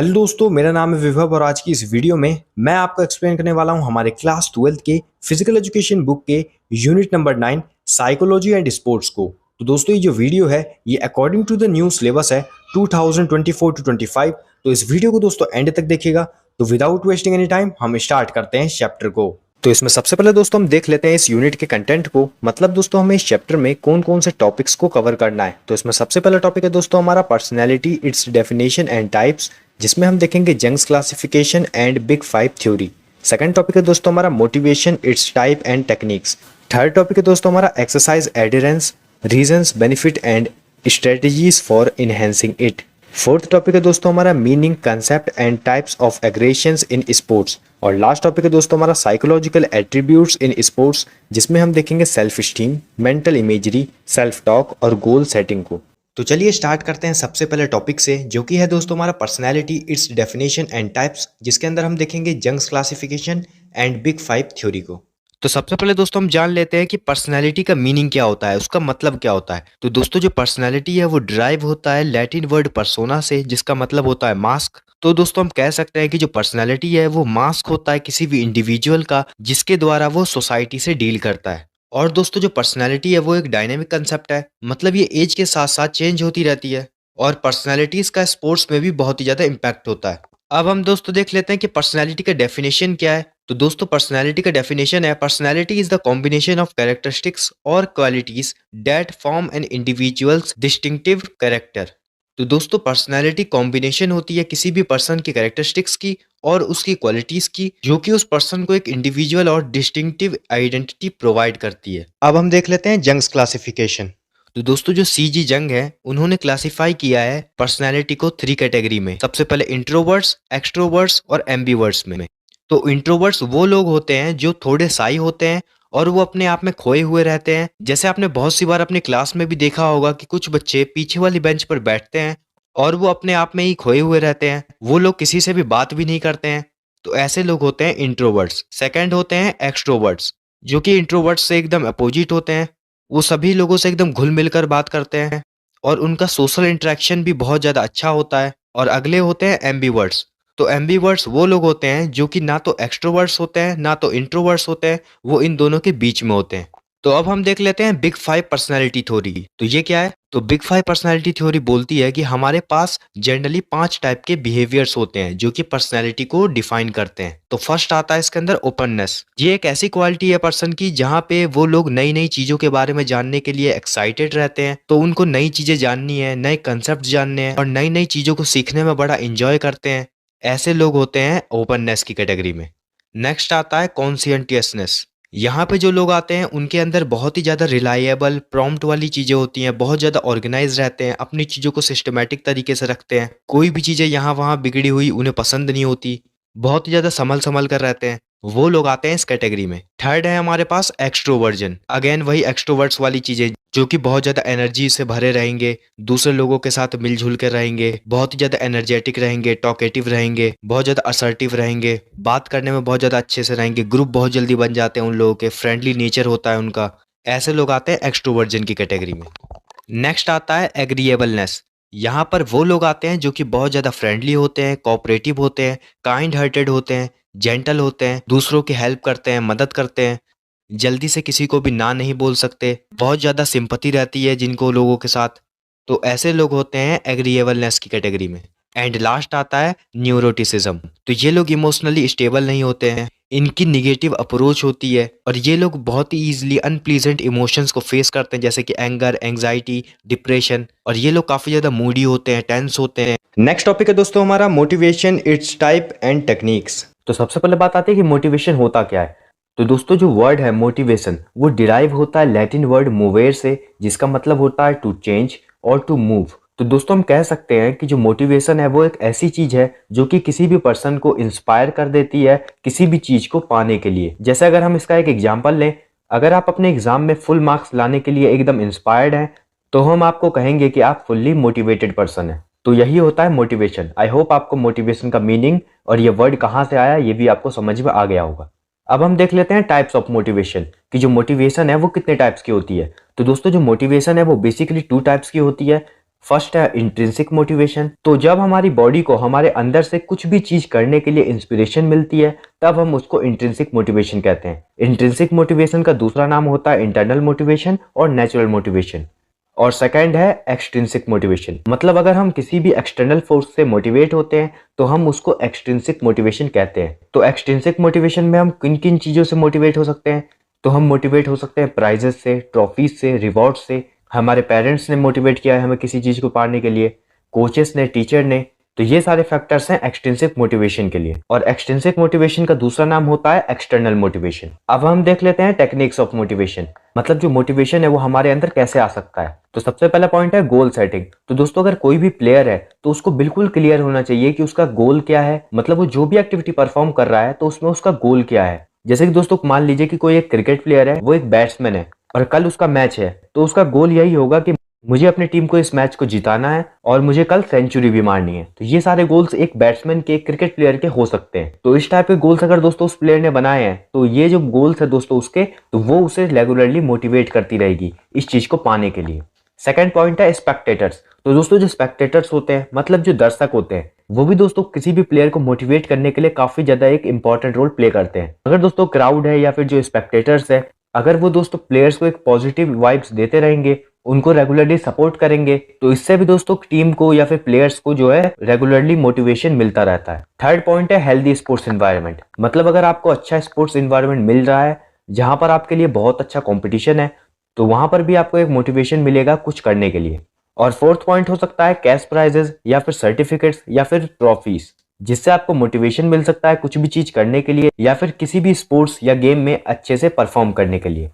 Hello दोस्तों, मेरा नाम है विभव और आज की इस वीडियो में मैं आपको एक्सप्लेन करने वाला हूं हमारे क्लास 12th के फिजिकल एजुकेशन बुक के unit number 9 psychology and sports को। तो दोस्तों ये जो वीडियो है ये according to the new syllabus है 2024 टू 25। तो इस वीडियो को दोस्तों एंड तक देखिएगा। तो विदाउट वेस्टिंग एनी टाइम हम स्टार्ट करते हैं चैप्टर को। तो इसमें सबसे पहले दोस्तों हम देख लेते हैं इस यूनिट के कंटेंट को, मतलब दोस्तों हमें इस चैप्टर में कौन कौन से टॉपिक्स को कवर करना है। तो इसमें सबसे पहला टॉपिक है दोस्तों हमारा personality, its definition and types, जिसमें हम देखेंगे Jung's classification and big five theory. Second topic है दोस्तों हमारा motivation, its type and techniques. Third topic है दोस्तों हमारा exercise adherence, reasons, benefit and strategies for enhancing it. Fourth topic है दोस्तों हमारा meaning, concept and types of aggressions in sports. और लास्ट टॉपिक है दोस्तों हमारा साइकोलॉजिकल एट्रीब्यूट्स इन स्पोर्ट्स, जिसमें हम देखेंगे self esteem, mental imagery, self talk और गोल सेटिंग को। तो चलिए स्टार्ट करते हैं सबसे पहले टॉपिक से, जो कि है दोस्तों हमारा personality, its definition and types, जिसके अंदर हम देखेंगे Jung's classification and big five theory को। तो सबसे पहले दोस्तों हम जान लेते हैं कि पर्सनैलिटी का मीनिंग क्या होता है, उसका मतलब क्या होता है। तो दोस्तों जो पर्सनैलिटी है वो ड्राइव होता है लैटिन वर्ड पर्सोना से, जिसका मतलब होता है मास्क। तो दोस्तों हम कह सकते हैं कि जो पर्सनैलिटी है वो मास्क होता है किसी भी इंडिविजुअल का, जिसके द्वारा वो सोसाइटी से डील करता है। और दोस्तों जो पर्सनैलिटी है वो एक डायनेमिक कंसेप्ट है, मतलब ये एज के साथ साथ चेंज होती रहती है। और पर्सनैलिटीज का स्पोर्ट्स में भी बहुत ही ज्यादा इम्पैक्ट होता है। अब हम दोस्तों देख लेते हैं कि पर्सनैलिटी का डेफिनेशन क्या है। तो दोस्तों पर्सनैलिटी का डेफिनेशन है, personality is the combination of characteristics और qualities that form an individual's distinctive character. तो दोस्तों पर्सनैलिटी कॉम्बिनेशन होती है किसी भी पर्सन की कैरेक्टरिस्टिक्स की और उसकी क्वालिटीज की, जो कि उस पर्सन को एक इंडिविजुअल और डिस्टिंक्टिव आइडेंटिटी प्रोवाइड करती है। अब हम देख लेते हैं जंग्स क्लासिफिकेशन। तो दोस्तों जो सीजी जंग है उन्होंने क्लासिफाई किया है पर्सनैलिटी को 3 कैटेगरी में। सबसे पहले इंट्रोवर्ट्स, एक्सट्रोवर्ट्स और एम्बीवर्ट्स में। तो इंट्रोवर्ट्स वो लोग होते हैं जो थोड़े साई होते हैं और वो अपने आप में खोए हुए रहते हैं। जैसे आपने बहुत सी बार अपनी क्लास में भी देखा होगा कि कुछ बच्चे पीछे वाली बेंच पर बैठते हैं और वो अपने आप में ही खोए हुए रहते हैं, वो लोग किसी से भी बात भी नहीं करते हैं। तो ऐसे लोग होते हैं इंट्रोवर्ट्स। सेकंड होते हैं एक्सट्रोवर्ट्स, जो कि इंट्रोवर्ट्स से एकदम अपोजिट होते हैं। वो सभी लोगों से एकदम घुल मिलकर बात करते हैं और उनका सोशल इंटरेक्शन भी बहुत ज़्यादा अच्छा होता है। और अगले होते हैं एम्बीवर्ट्स। तो एम्बीवर्ट्स वो लोग होते हैं जो कि ना तो एक्सट्रोवर्ट्स होते हैं ना तो इंट्रोवर्ट्स होते हैं, वो इन दोनों के बीच में होते हैं। तो अब हम देख लेते हैं बिग फाइव पर्सनैलिटी थ्योरी। तो ये क्या है? तो बिग फाइव पर्सनैलिटी थ्योरी बोलती है कि हमारे पास जनरली 5 टाइप के बिहेवियर्स होते हैं जो कि पर्सनैलिटी को डिफाइन करते हैं। तो फर्स्ट आता है इसके अंदर ओपननेस। ये एक ऐसी क्वालिटी है पर्सन की जहाँ पे वो लोग नई नई चीजों के बारे में जानने के लिए एक्साइटेड रहते हैं। तो उनको नई चीजें जाननी है, नए कंसेप्ट जानने हैं और नई नई चीजों को सीखने में बड़ा इंजॉय करते हैं। ऐसे लोग होते हैं ओपननेस की कैटेगरी में। नेक्स्ट आता है कॉन्शियसनेस। यहाँ पे जो लोग आते हैं उनके अंदर बहुत ही ज़्यादा रिलायबल प्रॉम्प्ट वाली चीज़ें होती हैं, बहुत ज़्यादा ऑर्गेनाइज रहते हैं, अपनी चीज़ों को सिस्टमैटिक तरीके से रखते हैं। कोई भी चीज़ें यहाँ वहाँ बिगड़ी हुई उन्हें पसंद नहीं होती, बहुत ही ज़्यादा संभल संभल कर रहते हैं। वो लोग आते हैं इस कैटेगरी में। थर्ड है हमारे पास एक्सट्रोवर्जन। अगेन वही एक्सट्रोवर्ट्स वाली चीज़ें, जो कि बहुत ज़्यादा एनर्जी से भरे रहेंगे, दूसरे लोगों के साथ मिलजुल कर रहेंगे, बहुत ही ज़्यादा एनर्जेटिक रहेंगे, टॉकेटिव रहेंगे, बहुत ज़्यादा असर्टिव रहेंगे, बात करने में बहुत ज़्यादा अच्छे से रहेंगे, ग्रुप बहुत जल्दी बन जाते हैं उन लोगों के, फ्रेंडली नेचर होता है उनका। ऐसे लोग आते हैं एक्सट्रोवर्जन की कैटेगरी में। नेक्स्ट आता है एग्रीएबलनेस। यहाँ पर वो लोग आते हैं जो कि बहुत ज़्यादा फ्रेंडली होते हैं, कोऑपरेटिव होते हैं, काइंड हार्टेड होते हैं, जेंटल होते हैं, दूसरों की हेल्प करते हैं, मदद करते हैं, जल्दी से किसी को भी ना नहीं बोल सकते, बहुत ज़्यादा सिंपैथी रहती है जिनको लोगों के साथ। तो ऐसे लोग होते हैं एग्रीएबलनेस की कैटेगरी में। एंड लास्ट आता है न्यूरोटिसिज्म। तो ये लोग इमोशनली स्टेबल नहीं होते हैं, इनकी निगेटिव अप्रोच होती है और ये लोग बहुत ही ईजिली अनप्लीजेंट इमोशंस को फेस करते हैं, जैसे कि एंगर, एंग्जाइटी, डिप्रेशन। और ये लोग काफ़ी ज़्यादा मूडी होते हैं, टेंस होते हैं। नेक्स्ट टॉपिक है दोस्तों हमारा motivation, its type and techniques. तो सबसे पहले बात आती है कि मोटिवेशन होता क्या है। तो दोस्तों जो वर्ड है मोटिवेशन वो डिराइव होता है लैटिन वर्ड मूवेर से, जिसका मतलब होता है टू चेंज और टू मूव। तो दोस्तों हम कह सकते हैं कि जो मोटिवेशन है वो एक ऐसी चीज है जो कि किसी भी पर्सन को इंस्पायर कर देती है किसी भी चीज को पाने के लिए। जैसे अगर हम इसका एक एग्जांपल लें, अगर आप अपने एग्जाम में फुल मार्क्स लाने के लिए एकदम इंस्पायर्ड हैं तो हम आपको कहेंगे कि आप फुल्ली मोटिवेटेड पर्सन हैं। तो यही होता है मोटिवेशन। आई होप आपको मोटिवेशन का मीनिंग और ये वर्ड कहाँ से आया ये भी आपको समझ में आ गया होगा। अब हम देख लेते हैं टाइप्स ऑफ मोटिवेशन, कि जो मोटिवेशन है वो कितने टाइप्स की होती है। तो दोस्तों जो मोटिवेशन है वो बेसिकली 2 टाइप्स की होती है। फर्स्ट है इंट्रिंसिक मोटिवेशन। तो जब हमारी बॉडी को हमारे अंदर से कुछ भी चीज करने के लिए इंस्पिरेशन मिलती है तब हम उसको इंट्रिंसिक मोटिवेशन कहते हैं। इंट्रिंसिक मोटिवेशन का दूसरा नाम होता है इंटरनल मोटिवेशन और नेचुरल मोटिवेशन। और सेकंड है एक्सट्रिंसिक मोटिवेशन। मतलब अगर हम किसी भी एक्सटर्नल फोर्स से मोटिवेट होते हैं तो हम उसको एक्सट्रिंसिक मोटिवेशन कहते हैं। तो एक्सट्रिंसिक मोटिवेशन में हम किन किन चीजों से मोटिवेट हो सकते हैं? तो हम मोटिवेट हो सकते हैं प्राइजेस से, ट्रॉफीज से, रिवॉर्ड से। हमारे पेरेंट्स ने मोटिवेट किया है हमें किसी चीज को पाने के लिए, कोचेस ने, टीचर ने। तो ये सारे फैक्टर्स हैं एक्सट्रिंसिक मोटिवेशन के लिए। और एक्सट्रिंसिक मोटिवेशन का दूसरा नाम होता है एक्सटर्नल मोटिवेशन। अब हम देख लेते हैं टेक्निक्स ऑफ मोटिवेशन। मतलब जो मोटिवेशन है वो हमारे अंदर कैसे आ सकता है। तो सबसे पहला पॉइंट है गोल सेटिंग। तो दोस्तों अगर कोई भी प्लेयर है तो उसको बिल्कुल क्लियर होना चाहिए कि उसका गोल क्या है। मतलब वो जो भी एक्टिविटी परफॉर्म कर रहा है तो उसमें उसका गोल क्या है। जैसे कि दोस्तों मान लीजिए कि कोई एक क्रिकेट प्लेयर है, वो एक बैट्समैन है और कल उसका मैच है, तो उसका गोल यही होगा कि मुझे अपनी टीम को इस मैच को जिताना है और मुझे कल सेंचुरी भी मारनी है। तो ये सारे गोल्स एक बैट्समैन के, एक क्रिकेट प्लेयर के हो सकते हैं। तो इस टाइप के गोल्स अगर दोस्तों उस प्लेयर ने बनाए हैं तो ये जो गोल्स है दोस्तों उसके, तो वो उसे रेगुलरली मोटिवेट करती रहेगी इस चीज को पाने के लिए। सेकंड पॉइंट है स्पेक्टेटर्स। तो दोस्तों जो स्पेक्टेटर्स होते हैं, मतलब जो दर्शक होते हैं, वो भी दोस्तों किसी भी प्लेयर को मोटिवेट करने के लिए काफी ज्यादा एक इंपॉर्टेंट रोल प्ले करते हैं। अगर दोस्तों क्राउड है या फिर जो स्पेक्टेटर्स है, अगर वो दोस्तों प्लेयर्स को एक पॉजिटिव वाइब्स देते रहेंगे, उनको रेगुलरली सपोर्ट करेंगे, तो इससे भी दोस्तों टीम को या फिर प्लेयर्स को जो है रेगुलरली मोटिवेशन मिलता रहता है। थर्ड पॉइंट है हेल्दी स्पोर्ट्स एनवायरनमेंट। मतलब अगर आपको अच्छा स्पोर्ट्स एनवायरनमेंट मिल रहा है जहां पर आपके लिए बहुत अच्छा कंपटीशन है, तो वहां पर भी आपको एक मोटिवेशन मिलेगा कुछ करने के लिए। और फोर्थ पॉइंट हो सकता है कैश प्राइजेस या फिर सर्टिफिकेट्स या फिर ट्रॉफीज, जिससे आपको मोटिवेशन मिल सकता है कुछ भी चीज करने के लिए या फिर किसी भी स्पोर्ट्स या गेम में अच्छे से परफॉर्म करने के लिए।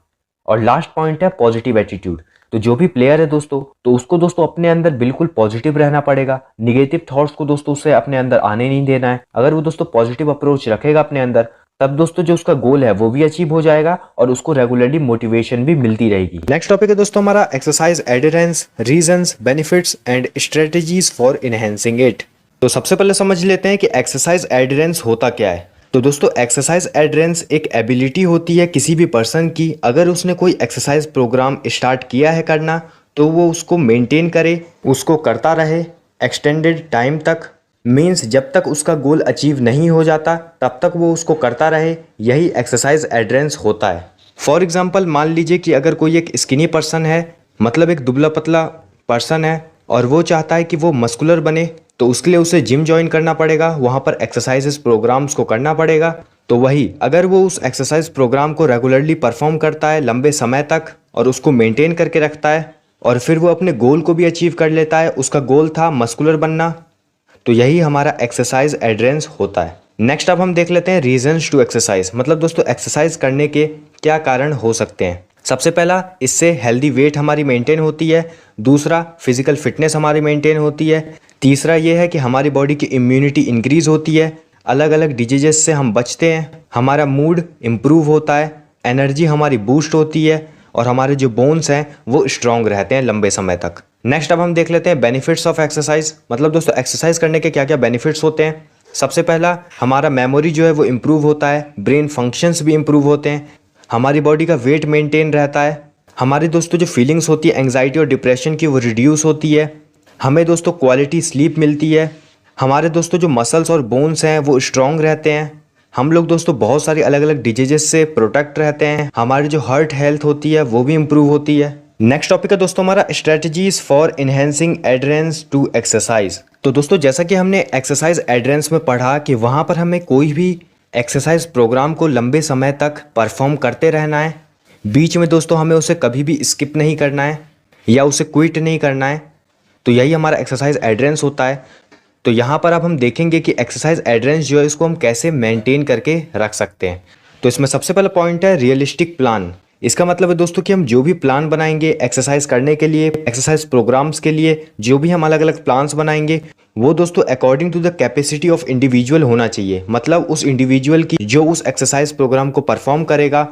और लास्ट पॉइंट है पॉजिटिव एटीट्यूड। तो जो भी प्लेयर है दोस्तों, तो उसको दोस्तों अपने अंदर बिल्कुल पॉजिटिव रहना पड़ेगा। निगेटिव थॉट्स को दोस्तों उसे अपने अंदर आने नहीं देना है। अगर वो दोस्तों पॉजिटिव अप्रोच रखेगा अपने अंदर, तब दोस्तों जो उसका गोल है वो भी अचीव हो जाएगा और उसको रेगुलरली मोटिवेशन भी मिलती रहेगी। नेक्स्ट टॉपिक है दोस्तों हमारा exercise adherence, reasons, benefits and strategies for enhancing it. तो सबसे पहले समझ लेते हैं कि एक्सरसाइज एडहेरेंस होता क्या है। तो दोस्तों एक्सरसाइज एडहेरेंस एक एबिलिटी होती है किसी भी पर्सन की, अगर उसने कोई एक्सरसाइज प्रोग्राम स्टार्ट किया है करना तो वो उसको मेंटेन करे, उसको करता रहे एक्सटेंडेड टाइम तक। मीन्स जब तक उसका गोल अचीव नहीं हो जाता तब तक वो उसको करता रहे, यही एक्सरसाइज एडहेरेंस होता है। फॉर एग्जांपल मान लीजिए कि अगर कोई एक स्किनी पर्सन है, मतलब एक दुबला पतला पर्सन है, और वो चाहता है कि वो मस्कुलर बने, तो उसके लिए उसे जिम ज्वाइन करना पड़ेगा, वहाँ पर एक्सरसाइजेस प्रोग्राम्स को करना पड़ेगा। तो वही अगर वो उस एक्सरसाइज प्रोग्राम को रेगुलरली परफॉर्म करता है लंबे समय तक और उसको मेंटेन करके रखता है और फिर वो अपने गोल को भी अचीव कर लेता है, उसका गोल था मस्कुलर बनना, तो यही हमारा एक्सरसाइज एडहेरेंस होता है। नेक्स्ट अब हम देख लेते हैं रीजंस टू एक्सरसाइज। मतलब दोस्तों एक्सरसाइज करने के क्या कारण हो सकते हैं। सबसे पहला, इससे हेल्दी वेट हमारी मेंटेन होती है। दूसरा, फिजिकल फिटनेस हमारी मेंटेन होती है। तीसरा ये है कि हमारी बॉडी की इम्यूनिटी इंक्रीज होती है, अलग अलग डिजीजेस से हम बचते हैं, हमारा मूड इम्प्रूव होता है, एनर्जी हमारी बूस्ट होती है और हमारे जो बोन्स हैं वो स्ट्रांग रहते हैं लंबे समय तक। नेक्स्ट अब हम देख लेते हैं बेनिफिट्स ऑफ एक्सरसाइज। मतलब दोस्तों एक्सरसाइज करने के क्या क्या बेनिफिट्स होते हैं। सबसे पहला, हमारा मेमोरी जो है वो इम्प्रूव होता है, ब्रेन फंक्शंस भी इम्प्रूव होते हैं, हमारी बॉडी का वेट मेंटेन रहता है, हमारी दोस्तों जो फीलिंग्स होती है एंग्जाइटी और डिप्रेशन की वो रिड्यूस होती है, हमें दोस्तों क्वालिटी स्लीप मिलती है, हमारे दोस्तों जो मसल्स और बोन्स हैं वो स्ट्रांग रहते हैं, हम लोग दोस्तों बहुत सारी अलग अलग डिजीजेस से प्रोटेक्ट रहते हैं, हमारी जो हार्ट हेल्थ होती है वो भी इम्प्रूव होती है। नेक्स्ट टॉपिक है दोस्तों हमारा strategies for enhancing adherence to exercise. तो दोस्तों जैसा कि हमने एक्सरसाइज एडहेरेंस में पढ़ा कि वहाँ पर हमें कोई भी एक्सरसाइज प्रोग्राम को लंबे समय तक परफॉर्म करते रहना है, बीच में दोस्तों हमें उसे कभी भी स्किप नहीं करना है या उसे क्विट नहीं करना है, तो यही हमारा एक्सरसाइज एडहेरेंस होता है। तो यहाँ पर अब हम देखेंगे कि एक्सरसाइज एडहेरेंस जो है इसको हम कैसे मेंटेन करके रख सकते हैं। तो इसमें सबसे पहला पॉइंट है रियलिस्टिक प्लान। इसका मतलब है दोस्तों कि हम जो भी प्लान बनाएंगे एक्सरसाइज करने के लिए, एक्सरसाइज प्रोग्राम्स के लिए, जो भी हम अलग अलग प्लान्स बनाएंगे वो दोस्तों according to the capacity of individual होना चाहिए। मतलब उस इंडिविजुअल की जो उस एक्सरसाइज प्रोग्राम को परफॉर्म करेगा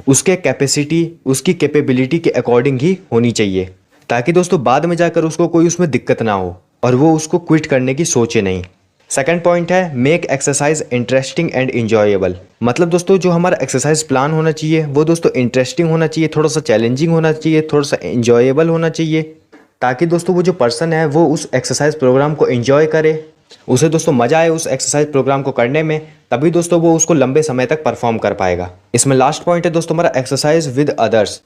उसके कैपेसिटी, उसकी कैपेबिलिटी के अकॉर्डिंग ही होनी चाहिए, ताकि दोस्तों बाद में जाकर उसको कोई उसमें दिक्कत ना हो और वो उसको क्विट करने की सोचे नहीं। सेकंड पॉइंट है make exercise interesting and enjoyable. मतलब दोस्तों जो हमारा एक्सरसाइज प्लान होना चाहिए वो दोस्तों इंटरेस्टिंग होना चाहिए, थोड़ा सा चैलेंजिंग होना चाहिए, थोड़ा सा इंजॉयबल होना चाहिए। ताकि दोस्तों वो जो पर्सन है वो उस एक्सरसाइज प्रोग्राम को एंजॉय करे, उसे दोस्तों मजा आए उस एक्सरसाइज प्रोग्राम को करने में, तभी दोस्तों वो उसको लंबे समय तक परफॉर्म कर पाएगा। इसमें लास्ट पॉइंट है दोस्तों हमारा एक्सरसाइज विद अदर्स।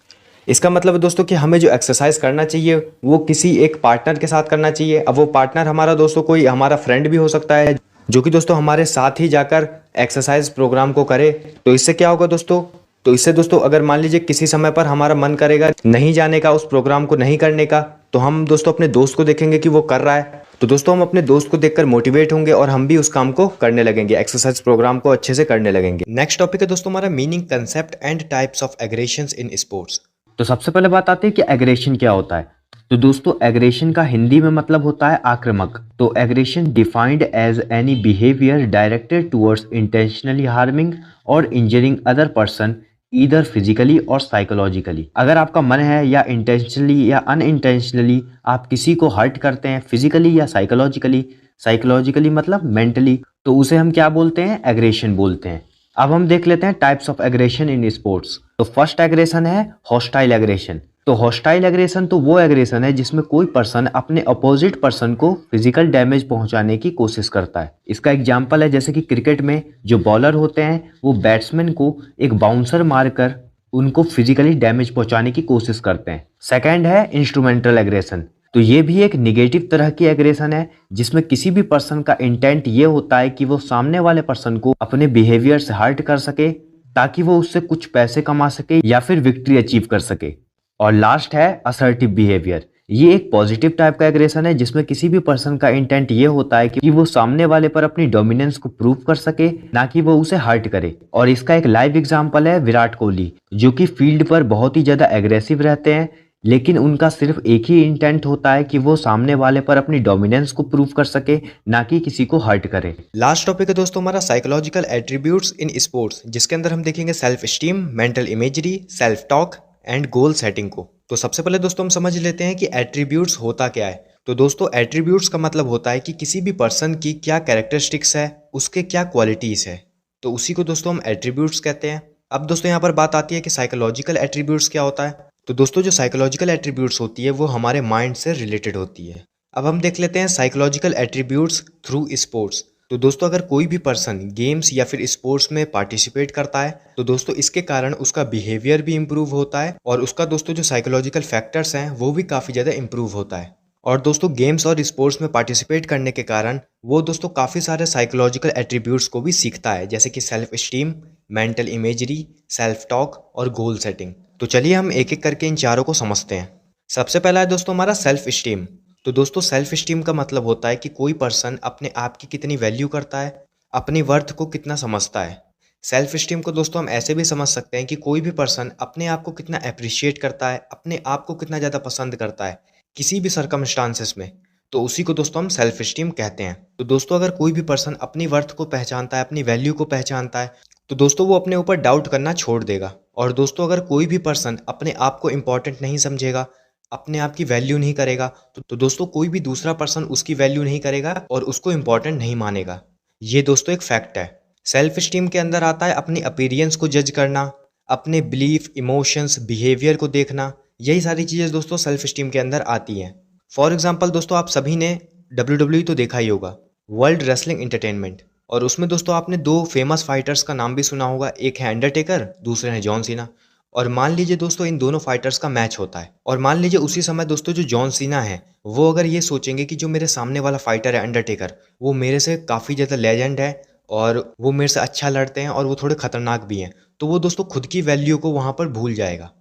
इसका मतलब है दोस्तों कि हमें जो एक्सरसाइज करना चाहिए वो किसी एक पार्टनर के साथ करना चाहिए। अब वो पार्टनर हमारा दोस्तों कोई हमारा फ्रेंड भी हो सकता है जो कि दोस्तों हमारे साथ ही जाकर एक्सरसाइज प्रोग्राम को करे। तो इससे क्या होगा दोस्तों, तो इससे दोस्तों अगर मान लीजिए किसी समय पर हमारा मन करेगा नहीं जाने का, उस प्रोग्राम को नहीं करने का, तो हम दोस्तों अपने दोस्त को देखेंगे कि वो कर रहा है, तो दोस्तों हम अपने दोस्त को देखकर मोटिवेट होंगे और हम भी उस काम को करने लगेंगे, एक्सरसाइज प्रोग्राम को अच्छे से करने लगेंगे। नेक्स्ट टॉपिक है दोस्तों हमारा meaning, concept and types of aggressions in sports. तो सबसे पहले बात आती है कि एग्रेशन क्या होता है। तो दोस्तों एग्रेशन का हिंदी में मतलब होता है आक्रामक। तो aggression defined as any behaviour directed towards intentionally harming और injuring other person either physically और साइकोलॉजिकली। अगर आपका मन है या इंटेंशनली या अनइंटेंशनली आप किसी को हर्ट करते हैं फिजिकली या साइकोलॉजिकली, साइकोलॉजिकली मतलब मेंटली, तो उसे हम क्या बोलते हैं, एग्रेशन बोलते हैं। अब हम देख लेते हैं types of aggression in sports. तो फर्स्ट एग्रेशन है हॉस्टाइल एग्रेशन। तो हॉस्टाइल एग्रेशन तो वो एग्रेशन है जिसमें कोई पर्सन अपने अपोजिट पर्सन को फिजिकल डैमेज पहुंचाने की कोशिश करता है। इसका एग्जांपल है जैसे कि क्रिकेट में जो बॉलर होते हैं वो बैट्समैन को एक बाउंसर मारकर उनको फिजिकली डैमेज पहुंचाने की कोशिश करते हैं। सेकेंड है इंस्ट्रूमेंटल एग्रेशन। तो ये भी एक निगेटिव तरह की एग्रेशन है जिसमें किसी भी पर्सन का इंटेंट ये होता है कि वो सामने वाले पर्सन को अपने बिहेवियर से हर्ट कर सके ताकि वो उससे कुछ पैसे कमा सके या फिर विक्ट्री अचीव कर सके। और लास्ट है असर्टिव बिहेवियर। ये एक पॉजिटिव टाइप का एग्रेशन है जिसमें किसी भी पर्सन का इंटेंट ये होता है कि वो सामने वाले पर अपनी डोमिनेंस को प्रूव कर सके, ना कि वो उसे हर्ट करे। और इसका एक लाइव एग्जांपल है विराट कोहली, जो कि फील्ड पर बहुत ही ज्यादा एग्रेसिव रहते हैं, लेकिन उनका सिर्फ एक ही इंटेंट होता है कि वो सामने वाले पर अपनी डोमिनेंस को प्रूव कर सके, ना कि किसी को हर्ट करे। लास्ट टॉपिक है दोस्तों हमारा साइकोलॉजिकल एट्रीब्यूट्स इन स्पोर्ट्स, जिसके अंदर हम देखेंगे self esteem, mental imagery, self talk and goal setting को। तो सबसे पहले दोस्तों हम समझ लेते हैं कि एट्रीब्यूट्स होता क्या है। तो दोस्तों एट्रीब्यूट्स का मतलब होता है कि किसी भी पर्सन की क्या कैरेक्टरिस्टिक्स है, उसके क्या क्वालिटीज है, तो उसी को दोस्तों हम एट्रीब्यूट्स कहते हैं। अब दोस्तों यहाँ पर बात आती है कि साइकोलॉजिकल एट्रीब्यूट्स क्या होता है। तो दोस्तों जो साइकोलॉजिकल एट्रीब्यूट्स होती है वो हमारे माइंड से रिलेटेड होती है। अब हम देख लेते हैं साइकोलॉजिकल एट्रीब्यूट्स थ्रू स्पोर्ट्स। तो दोस्तों अगर कोई भी पर्सन गेम्स या फिर स्पोर्ट्स में पार्टिसिपेट करता है तो दोस्तों इसके कारण उसका बिहेवियर भी इम्प्रूव होता है और उसका दोस्तों जो साइकोलॉजिकल फैक्टर्स हैं वो भी काफ़ी ज़्यादा इम्प्रूव होता है। और दोस्तों गेम्स और स्पोर्ट्स में पार्टिसिपेट करने के कारण वो दोस्तों काफ़ी सारे साइकोलॉजिकल एट्रीब्यूट्स को भी सीखता है, जैसे कि self esteem, mental imagery, self talk और गोल सेटिंग। तो चलिए हम एक एक करके इन चारों को समझते हैं। सबसे पहला है दोस्तों हमारा सेल्फ स्टीम। तो दोस्तों सेल्फ स्टीम का मतलब होता है कि कोई पर्सन अपने आप की कितनी वैल्यू करता है, अपनी वर्थ को कितना समझता है। सेल्फ स्टीम को दोस्तों हम ऐसे भी समझ सकते हैं कि कोई भी पर्सन अपने आप को कितना अप्रिशिएट करता है, अपने आप को कितना ज़्यादा पसंद करता है किसी भी सर्कमस्टांसेस में, तो उसी को दोस्तों हम सेल्फ स्टीम कहते हैं। तो दोस्तों अगर कोई भी पर्सन अपनी वर्थ को पहचानता है, अपनी वैल्यू को पहचानता है, तो दोस्तों वो अपने ऊपर डाउट करना छोड़ देगा। और दोस्तों अगर कोई भी पर्सन अपने आप को इम्पॉर्टेंट नहीं समझेगा, अपने आप की वैल्यू नहीं करेगा, तो दोस्तों कोई भी दूसरा पर्सन उसकी वैल्यू नहीं करेगा और उसको इम्पॉर्टेंट नहीं मानेगा। ये दोस्तों एक फैक्ट है। सेल्फ स्टीम के अंदर आता है अपनी अपीयरेंस को जज करना, अपने बिलीफ, इमोशंस, बिहेवियर को देखना। यही सारी चीज़ें दोस्तों सेल्फ स्टीम के अंदर आती हैं। फॉर एग्जाम्पल दोस्तों आप सभी ने WWE तो देखा ही होगा, वर्ल्ड रेसलिंग एंटरटेनमेंट, और उसमें दोस्तों आपने दो फेमस फाइटर्स का नाम भी सुना होगा, एक है अंडरटेकर, दूसरे हैं जॉन सीना। और मान लीजिए दोस्तों इन दोनों फाइटर्स का मैच होता है और मान लीजिए उसी समय दोस्तों जो जॉन सीना है वो अगर ये सोचेंगे कि जो मेरे सामने वाला फाइटर है अंडरटेकर वो मेरे से काफ़ी ज़्यादा लेजेंड है और वो मेरे से अच्छा लड़ते हैं और वो थोड़े खतरनाक भी हैं, तो वो दोस्तों खुद की वैल्यू को वहाँ पर भूल जाएगा।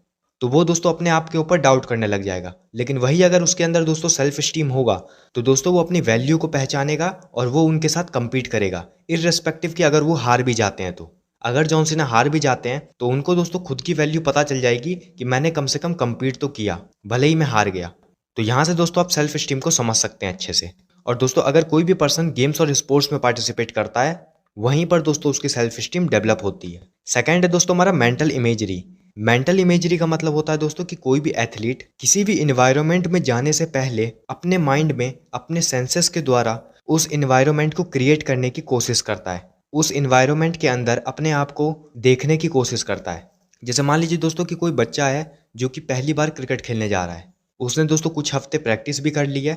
तो वो दोस्तों अपने आप के ऊपर डाउट करने लग जाएगा। लेकिन वही अगर उसके अंदर दोस्तों सेल्फ स्टीम होगा तो दोस्तों वो अपनी वैल्यू को पहचानेगा और वो उनके साथ कम्पीट करेगा, इर्रेस्पेक्टिव कि अगर वो हार भी जाते हैं। तो अगर जॉन सीना हार भी जाते हैं तो उनको दोस्तों खुद की वैल्यू पता चल जाएगी कि मैंने कम से कम कम्पीट तो किया, भले ही मैं हार गया। तो यहाँ से दोस्तों आप सेल्फ स्टीम को समझ सकते हैं अच्छे से। और दोस्तों अगर कोई भी पर्सन गेम्स और स्पोर्ट्स में पार्टिसिपेट करता है वहीं पर दोस्तों उसकी सेल्फ स्टीम डेवलप होती है। सेकेंड है दोस्तों हमारा मेंटल इमेजरी। मेंटल इमेजरी का मतलब होता है दोस्तों कि कोई भी एथलीट किसी भी इन्वायरमेंट में जाने से पहले अपने माइंड में अपने सेंसेस के द्वारा उस इन्वायरमेंट को क्रिएट करने की कोशिश करता है, उस इन्वायरमेंट के अंदर अपने आप को देखने की कोशिश करता है। जैसे मान लीजिए दोस्तों कि कोई बच्चा है जो कि पहली बार क्रिकेट खेलने जा रहा है, उसने दोस्तों कुछ हफ्ते प्रैक्टिस भी कर ली है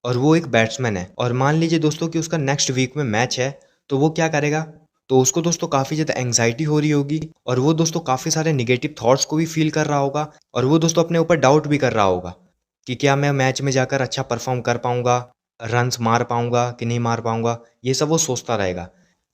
और वो एक बैट्समैन है और मान लीजिए दोस्तों कि उसका नेक्स्ट वीक में मैच है, तो वो क्या करेगा? तो उसको दोस्तों काफ़ी ज़्यादा एंग्जाइटी हो रही होगी और वो दोस्तों काफ़ी सारे नेगेटिव थॉट्स को भी फील कर रहा होगा और वो दोस्तों अपने ऊपर डाउट भी कर रहा होगा कि क्या मैं मैच में जाकर अच्छा परफॉर्म कर पाऊंगा, रन्स मार पाऊंगा कि नहीं मार पाऊंगा, ये सब वो सोचता रहेगा।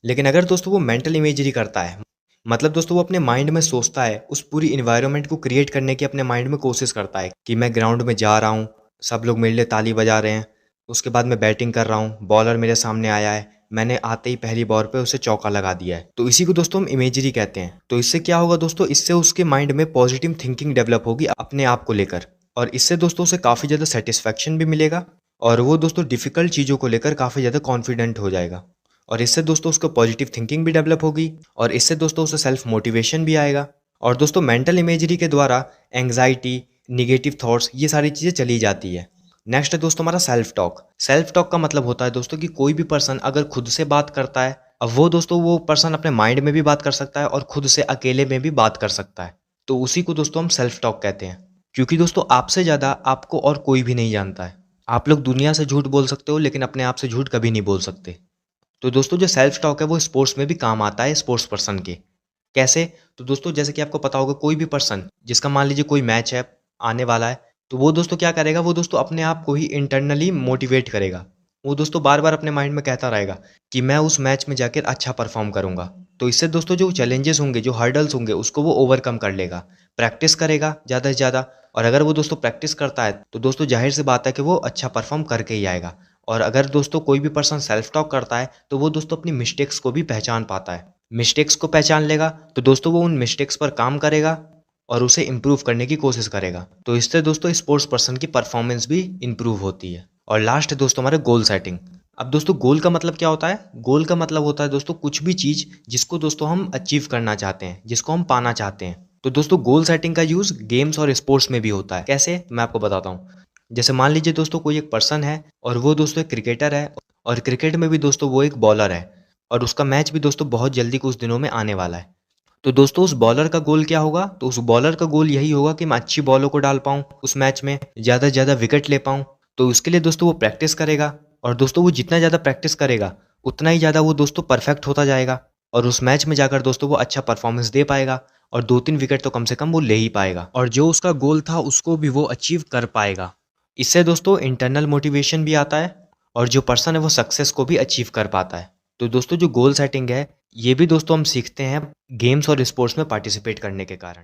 लेकिन अगर दोस्तों वो मेंटल इमेजरी करता है, मतलब दोस्तों वो अपने माइंड में सोचता है, उस पूरी इन्वायरमेंट को क्रिएट करने की अपने माइंड में कोशिश करता है कि मैं ग्राउंड में जा रहा हूँ, सब लोग मेरे लिए ताली बजा रहे हैं, उसके बाद मैं बैटिंग कर रहा हूँ, बॉलर मेरे सामने आया है, मैंने आते ही पहली बॉल पे उसे चौका लगा दिया है, तो इसी को दोस्तों हम इमेजरी कहते हैं। तो इससे क्या होगा दोस्तों, इससे उसके माइंड में पॉजिटिव थिंकिंग डेवलप होगी अपने आप को लेकर और इससे दोस्तों उसे काफ़ी ज़्यादा सेटिस्फैक्शन भी मिलेगा और वो दोस्तों डिफ़िकल्ट चीज़ों को लेकर काफ़ी ज़्यादा कॉन्फिडेंट हो जाएगा और इससे दोस्तों उसको पॉजिटिव थिंकिंग भी डेवलप होगी और इससे दोस्तों उसे सेल्फ मोटिवेशन भी आएगा। और दोस्तों मेंटल इमेजरी के द्वारा एंग्जाइटी, निगेटिव थॉट्स, ये सारी चीज़ें चली जाती है। नेक्स्ट है दोस्तों हमारा सेल्फ टॉक। सेल्फ टॉक का मतलब होता है दोस्तों कि कोई भी पर्सन अगर खुद से बात करता है, अब वो दोस्तों वो पर्सन अपने माइंड में भी बात कर सकता है और खुद से अकेले में भी बात कर सकता है, तो उसी को दोस्तों हम सेल्फ टॉक कहते हैं। क्योंकि दोस्तों आपसे ज़्यादा आपको और कोई भी नहीं जानता है। आप लोग दुनिया से झूठ बोल सकते हो लेकिन अपने आप से झूठ कभी नहीं बोल सकते। तो दोस्तों जो सेल्फ टॉक है वो स्पोर्ट्स में भी काम आता है स्पोर्ट्स पर्सन के। कैसे? तो दोस्तों जैसे कि आपको पता होगा, कोई भी पर्सन जिसका मान लीजिए कोई मैच है आने वाला है, तो वो दोस्तों क्या करेगा, वो दोस्तों अपने आप को ही इंटरनली मोटिवेट करेगा। वो दोस्तों बार-बार अपने माइंड में कहता रहेगा कि मैं उस मैच में जाकर अच्छा परफॉर्म करूँगा। तो इससे दोस्तों जो चैलेंजेस होंगे, जो हर्डल्स होंगे, उसको वो ओवरकम कर लेगा। प्रैक्टिस करेगा ज़्यादा से ज़्यादा और अगर वो दोस्तों प्रैक्टिस करता है तो दोस्तों ज़ाहिर-सी बात है कि वो अच्छा परफॉर्म करके ही आएगा। और अगर दोस्तों कोई भी पर्सन सेल्फ टॉक करता है तो वो दोस्तों अपनी मिस्टेक्स को भी पहचान पाता है। मिस्टेक्स को पहचान लेगा तो दोस्तों वो उन मिस्टेक्स पर काम करेगा और उसे इम्प्रूव करने की कोशिश करेगा। तो इससे दोस्तों स्पोर्ट्स पर्सन की परफॉर्मेंस भी इम्प्रूव होती है। और लास्ट है दोस्तों हमारे गोल सेटिंग। अब दोस्तों गोल का मतलब क्या होता है? गोल का मतलब होता है दोस्तों कुछ भी चीज़ जिसको दोस्तों हम अचीव करना चाहते हैं, जिसको हम पाना चाहते हैं। तो दोस्तों गोल सेटिंग का यूज़ गेम्स और स्पोर्ट्स में भी होता है। कैसे? मैं आपको बताता हूँ। जैसे मान लीजिए दोस्तों कोई एक पर्सन है और वो दोस्तों एक क्रिकेटर है और क्रिकेट में भी दोस्तों वो एक बॉलर है और उसका मैच भी दोस्तों बहुत जल्दी कुछ दिनों में आने वाला है। तो दोस्तों उस बॉलर का गोल क्या होगा? तो उस बॉलर का गोल यही होगा कि मैं अच्छी बॉलों को डाल पाऊँ उस मैच में, ज़्यादा से ज़्यादा विकेट ले पाऊँ। तो उसके लिए दोस्तों वो प्रैक्टिस करेगा और दोस्तों वो जितना ज़्यादा प्रैक्टिस करेगा, उतना ही ज़्यादा वो दोस्तों परफेक्ट होता जाएगा और उस मैच में जाकर दोस्तों वो अच्छा परफॉर्मेंस दे पाएगा और 2-3 विकेट तो कम से कम वो ले ही पाएगा और जो उसका गोल था उसको भी वो अचीव कर पाएगा। इससे दोस्तों इंटरनल मोटिवेशन भी आता है और जो पर्सन है वो सक्सेस को भी अचीव कर पाता है। तो दोस्तों जो गोल सेटिंग है, ये भी दोस्तों हम सीखते हैं गेम्स और स्पोर्ट्स में पार्टिसिपेट करने के कारण।